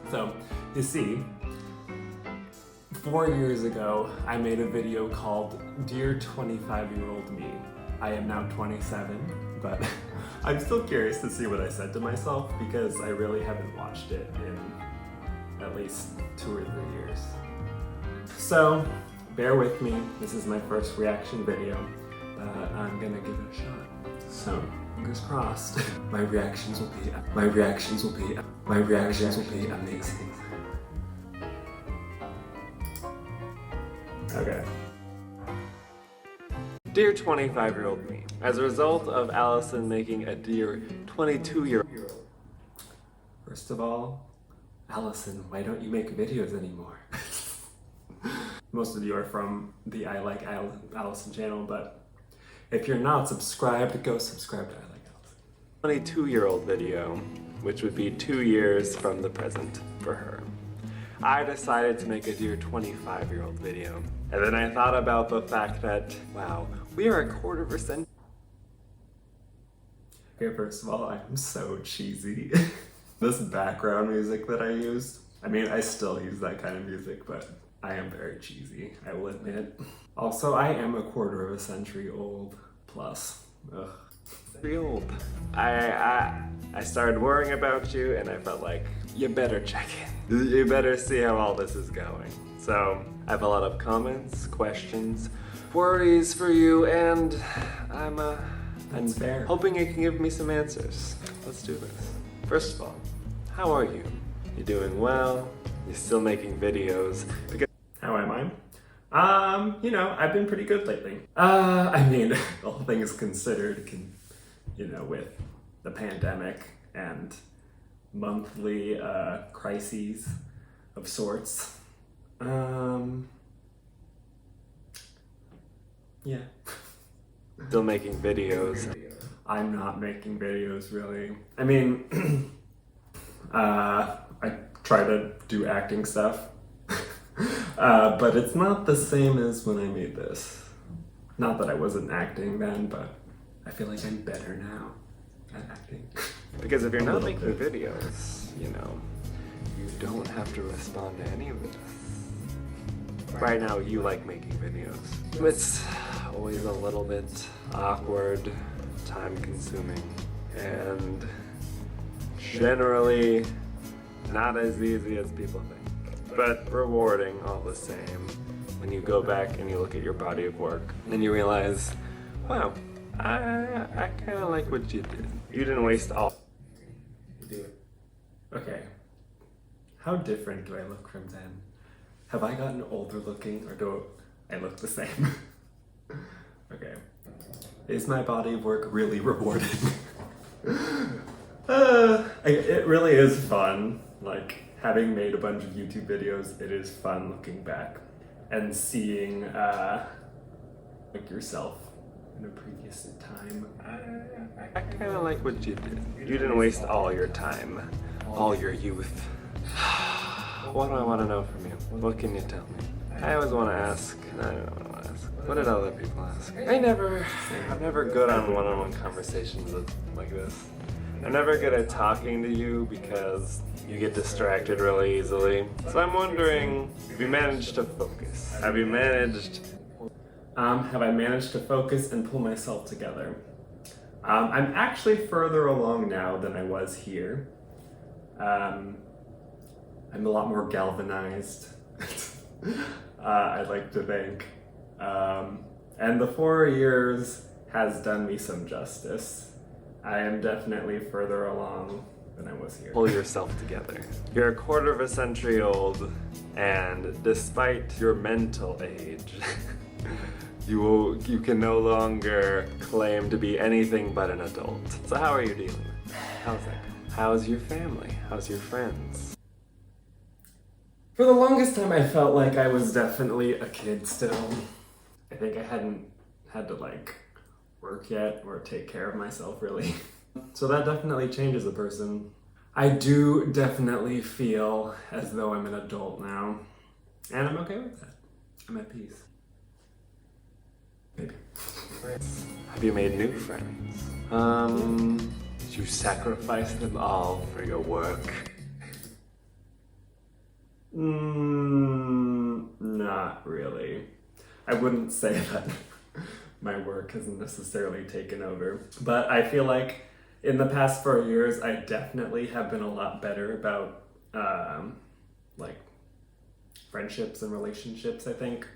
So, you see, 4 years ago, I made a video called Dear 25-Year-Old Me. I am now 27, but I'm still curious to see what I said to myself because I really haven't watched it in at least 2 or 3 years. So, bear with me. This is my first reaction video, but I'm gonna give it a shot. So, fingers crossed. My reactions will be amazing. Okay. Dear 25-year-old me, as a result of Allison making a dear 22-year-old. First of all, Allison, why don't you make videos anymore? Most of you are from the I Like Allison channel, but if you're not subscribed, go subscribe to I Like Allison. 22-year-old video, which would be 2 years from the present for her. I decided to make a Dear 25-year-old video. And then I thought about the fact that, wow, we are a quarter of a century. Okay, first of all, I'm so cheesy. This background music that I used, I mean, I still use that kind of music, but I am very cheesy, I will admit. Also, I am a quarter of a century old plus. Ugh. Pretty old. I started worrying about you and I felt like, you better check in. You better see how all this is going. So, I have a lot of comments, questions, worries for you, and I'm hoping you can give me some answers. Let's do this. First of all, how are you? You doing well? You still making videos? How am I? You know, I've been pretty good lately. I mean, all things considered, you know, with the pandemic and monthly crises of sorts. Yeah. Still making videos. I'm not making videos, really. I mean, I try to do acting stuff, but it's not the same as when I made this. Not that I wasn't acting then, but I feel like I'm better now at acting. Because if you're not making videos, you know, you don't have to respond to any of this. Right now, you like making videos. It's always a little bit awkward, time-consuming, and generally not as easy as people think, but rewarding all the same. When you go back and you look at your body of work, and you realize, wow, I kind of like what you did. You didn't waste all. Okay, how different do I look from then? Have I gotten older looking, or do I look the same? Okay. Is my body of work really rewarding? It really is fun. Like, having made a bunch of YouTube videos, it is fun looking back and seeing like yourself in a previous time. I kind of like what you did. You didn't waste all your time, all your youth. What do I want to know from you? What can you tell me? I always want to ask, and I don't want to ask. What did other people ask? I'm never good on one-on-one conversations like this. I'm never good at talking to you because you get distracted really easily. So I'm wondering, have you managed to focus? Have I managed to focus and pull myself together? I'm actually further along now than I was here. I'm a lot more galvanized, I'd like to think. And the 4 years has done me some justice. I am definitely further along than I was here. Pull yourself together. You're a quarter of a century old, and despite your mental age, you can no longer claim to be anything but an adult. So how are you dealing with it? How's that? How's your family? How's your friends? For the longest time, I felt like I was definitely a kid still. I think I hadn't had to like work yet or take care of myself really. So that definitely changes a person. I do definitely feel as though I'm an adult now, and I'm okay with that. I'm at peace. Maybe. Have you made new friends? Did you sacrifice them all for your work? Not really. I wouldn't say that my work hasn't necessarily taken over, but I feel like in the past 4 years, I definitely have been a lot better about like friendships and relationships, I think.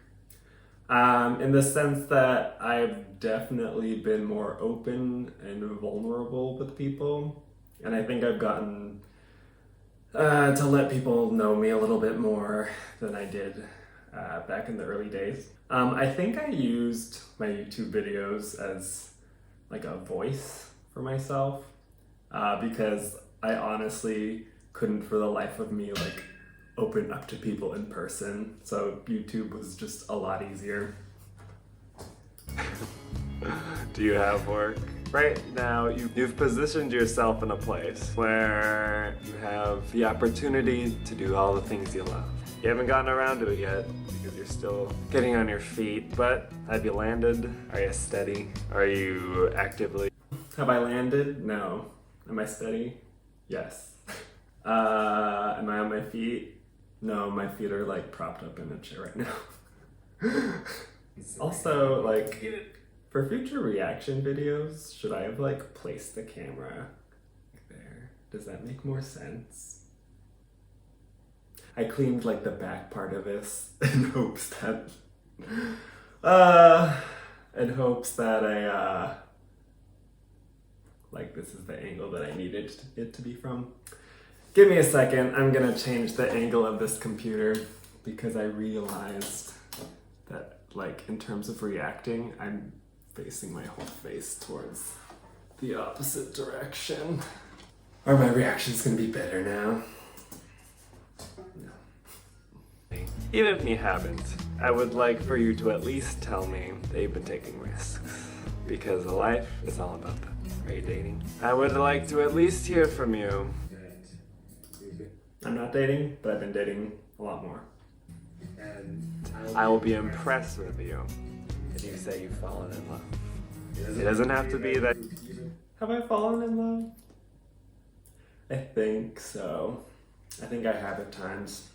In the sense that I've definitely been more open and vulnerable with people, and I think I've gotten to let people know me a little bit more than I did back in the early days. I think I used my YouTube videos as like a voice for myself because I honestly couldn't for the life of me like open up to people in person. So YouTube was just a lot easier. Do you have work? Right now, you've positioned yourself in a place where you have the opportunity to do all the things you love. You haven't gotten around to it yet because you're still getting on your feet, but have you landed? Are you steady? Are you actively? Have I landed? No. Am I steady? Yes. Am I on my feet? No, my feet are like propped up in a chair right now. Also, like, for future reaction videos, should I have like placed the camera like there? Does that make more sense? I cleaned like the back part of this in hopes that I like this is the angle that I needed it to be from. Give me a second, I'm gonna change the angle of this computer because I realized that like in terms of reacting, I'm facing my whole face towards the opposite direction. Are my reactions gonna be better now? No. Even if you haven't, I would like for you to at least tell me that you've been taking risks. Because life is all about that. Are you dating? I would like to at least hear from you. I'm not dating, but I've been dating a lot more. And I will be impressed with you if you say you've fallen in love. It doesn't have to be that. Have I fallen in love? I think so. I think I have at times.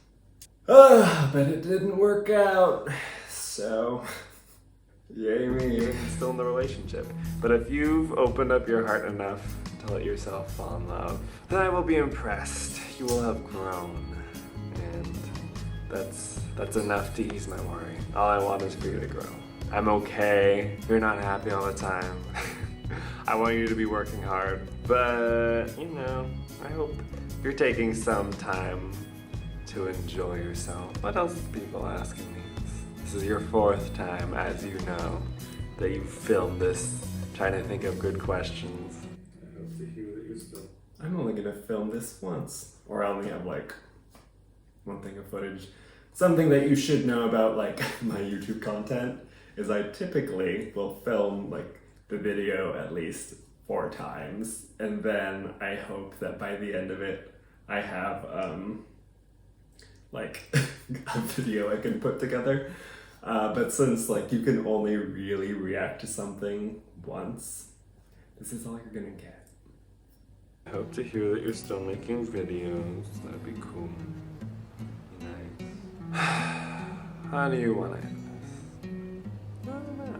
But it didn't work out. So, yay me. You're still in the relationship. But if you've opened up your heart enough to let yourself fall in love, then I will be impressed. You will have grown. And that's enough to ease my worry. All I want is for you to grow. I'm okay. You're not happy all the time. I want you to be working hard. But, you know, I hope you're taking some time to enjoy yourself. What else are people asking me? This is your 4th time, as you know, that you've filmed this, trying to think of good questions. I hope to hear that you're still. I'm only gonna film this once, or I only have like one thing of footage. Something that you should know about like my YouTube content is I typically will film like the video at least 4 times, and then I hope that by the end of it I have like a video I can put together. But since like you can only really react to something once, this is all you're gonna get. I hope to hear that you're still making videos. That'd be cool. Nice. How do you want to end this? I don't know.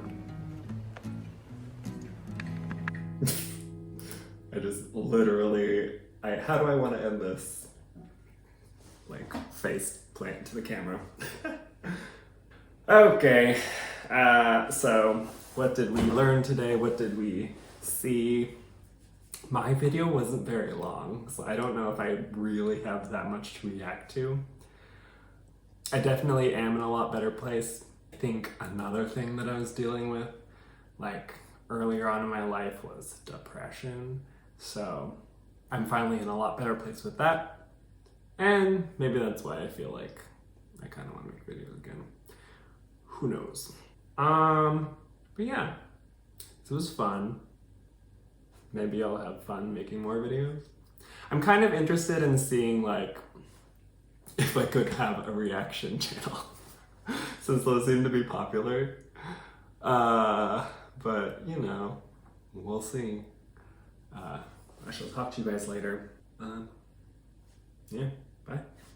I just literally, how do I want to end this? Like face plant to the camera. Okay, so what did we learn today? What did we see? My video wasn't very long, so I don't know if I really have that much to react to. I definitely am in a lot better place. I think another thing that I was dealing with, like earlier on in my life, was depression. So I'm finally in a lot better place with that. And maybe that's why I feel like I kind of want to make videos again. Who knows? But yeah, so it was fun. Maybe I'll have fun making more videos. I'm kind of interested in seeing like if I could have a reaction channel since those seem to be popular. But you know, we'll see. I shall talk to you guys later. Yeah.